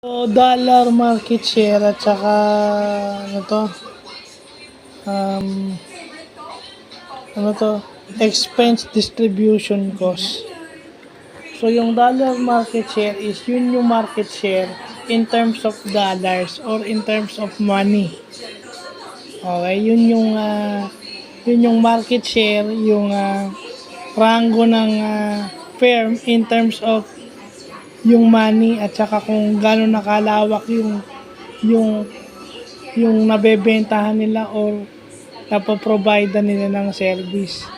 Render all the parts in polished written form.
So, dollar market share at saka ano to, um, ano to, expense distribution cost. So, yung dollar market share is yun yung market share in terms of dollars or in terms of money. Okay, yun yung market share, yung rango ng firm in terms of yung money at saka kung gaano nakalawak yung yung nabebentahan nila or napoprovide nila ng service.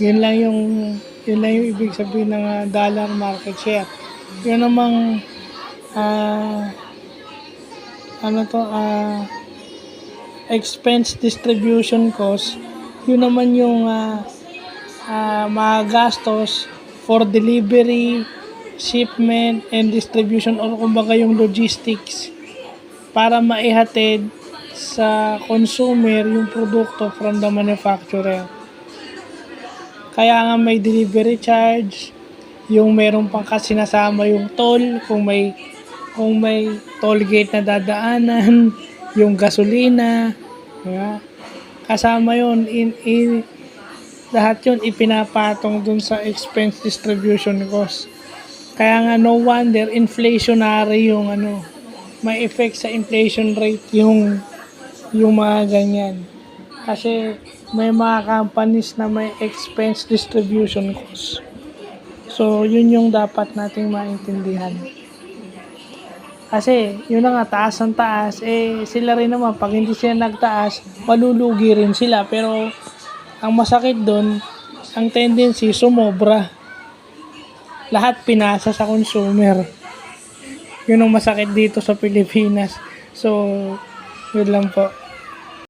Yun lang yung ibig sabihin ng dollar market share. Yun namang ano to expense distribution cost. Yun naman yung mga gastos for delivery, shipment, and distribution or kumbaga yung logistics para maihatid sa consumer yung produkto from the manufacturer. Kaya nga may delivery charge, yung meron pang sinasama yung toll, kung may toll gate na dadaanan, yung gasolina, diba? Kasama yun, lahat yun ipinapatong dun sa expense distribution cost. Kaya nga no wonder inflationary yung may effect sa inflation rate yung mga ganyan. Kasi may mga companies na may expense distribution cost. So, yun yung dapat nating maintindihan. Kasi, yun na nga, taas ang taas, sila rin naman, pag hindi sila nagtaas, malulugi rin sila. Pero, ang masakit doon, ang tendency, sumobra. Lahat pinasa sa consumer. Yun ang masakit dito sa Pilipinas. So, yun lang po.